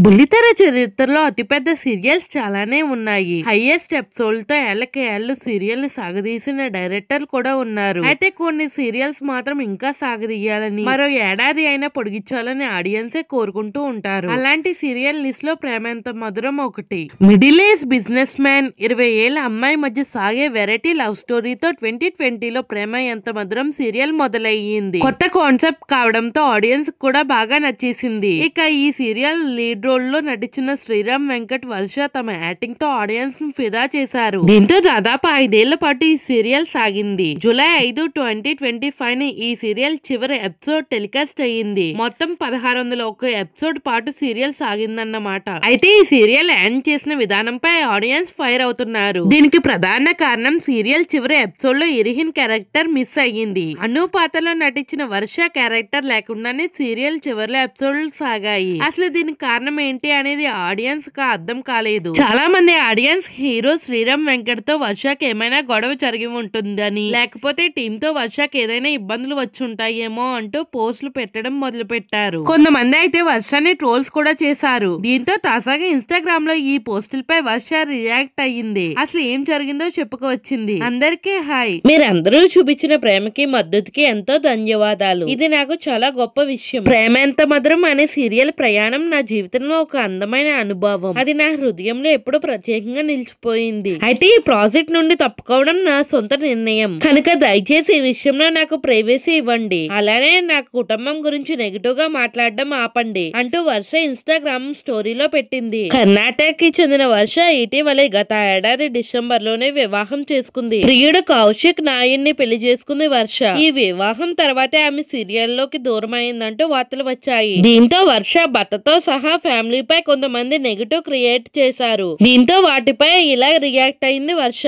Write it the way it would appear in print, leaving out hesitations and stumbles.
బుల్లితెర చరిత్రలో అతిపెద్ద సీరియల్స్ చాలానే ఉన్నాయి. హైయెస్ట్ ఎపిసోడ్ తో ఏళ్లకి ఏళ్లు సీరియల్ ని సాగదీసిన డైరెక్టర్ కూడా ఉన్నారు. అయితే కొన్ని సీరియల్స్ మాత్రం ఇంకా సాగదీయాలని, మరో ఏడాది అయినా పొడిగించాలని ఆడియన్సే కోరుకుంటూ ఉంటారు. అలాంటి సీరియల్ లిస్ట్ లో ప్రేమ ఎంత మధురం ఒకటి. మిడిల్ ఏజ్ బిజినెస్ మ్యాన్ 20 ఏళ్ల అమ్మాయి మధ్య సాగే వెరైటీ లవ్ స్టోరీతో 2020లో ప్రేమ ఎంత మధురం సీరియల్ మొదలయ్యింది. కొత్త కాన్సెప్ట్ కావడంతో ఆడియన్స్ కూడా బాగా నచ్చేసింది. ఇక ఈ సీరియల్ లీడ్ రోల్ లో నటించిన శ్రీరామ్ వెంకట్, వర్ష తమ యాక్టింగ్ తో ఆడియన్స్ ను ఫిదా చేశారు. దీంతో దాదాపు 5 ఏళ్ల పాటు ఈ సీరియల్ సాగింది. జూలై 5, 2025 ని ఈ సీరియల్ చివరి ఎపిసోడ్ టెలికాస్ట్ అయ్యింది. మొత్తం 1601 ఎపిసోడ్ పాటు సీరియల్ సాగిందన్నమాట. అయితే ఈ సీరియల్ ఎండ్ చేసిన విధానంపై ఆడియన్స్ ఫైర్ అవుతున్నారు. దీనికి ప్రధాన కారణం సీరియల్ చివరి ఎపిసోడ్ లో ఇరిహిన్ క్యారెక్టర్ మిస్ అయ్యింది. అను పాత్రలో నటించిన వర్ష క్యారెక్టర్ లేకుండానే సీరియల్ చివరి ఎపిసోడ్ సాగాయి. అసలు దీనికి కారణం ఏంటి అనేది ఆడియన్స్ కి అర్థం కాలేదు. చాలా మంది ఆడియన్స్ హీరో శ్రీరామ్ వెంకట్ తో వర్షకి ఏమైనా గొడవ జరిగి ఉంటుందని, లేకపోతే టీమ్ తో వర్షకి ఏదైనా ఇబ్బందులు వచ్చి ఉంటాయేమో అంటూ పోస్టులు పెట్టడం మొదలు పెట్టారు. కొంతమంది అయితే వర్షాన్ని ట్రోల్స్ కూడా చేశారు. దీంతో తాజాగా ఇన్స్టాగ్రామ్ లో ఈ పోస్టులపై వర్ష రియాక్ట్ అయ్యింది. అసలు ఏం జరిగిందో చెప్పుకొచ్చింది. అందరికీ హాయ్. మీరందరూ చూపించిన ప్రేమకి మద్దతుకి ఎంతో ధన్యవాదాలు. ఇది నాకు చాలా గొప్ప విషయం. ప్రేమ ఎంత మధురం అనే సీరియల్ ప్రయాణం నా జీవితంలో ఒక అందమైన అనుభవం. అది నా హృదయంలో ఎప్పుడూ ప్రత్యేకంగా నిలిచిపోయింది. అయితే ఈ ప్రాజెక్ట్ నుండి తప్పుకోవడం నా సొంత నిర్ణయం కనుక దయచేసి ఈ విషయంలో నాకు ప్రైవసీ ఇవ్వండి. అలానే నా కుటుంబం గురించి నెగిటివ్ గా మాట్లాడడం ఆపండి అంటూ వర్ష ఇన్స్టాగ్రామ్ స్టోరీలో పెట్టింది. కర్ణాటకకి చెందిన వర్ష ఇటీవలే గత ఏడాది డిసెంబర్ లోనే వివాహం చేసుకుంది. ప్రియుడు కౌశిక్ నాయుడిని పెళ్లి చేసుకుంది వర్ష. ఈ వివాహం తర్వాతే ఆమె సీరియల్ లోకి దూరం అయిందంటూ వార్తలు వచ్చాయి. దీంతో వర్ష భర్తతో సహా ఫ్యామిలీపై కొంతమంది నెగిటివ్ క్రియేట్ చేశారు. దీంతో వాటిపై ఇలా రియాక్ట్ అయింది వర్ష.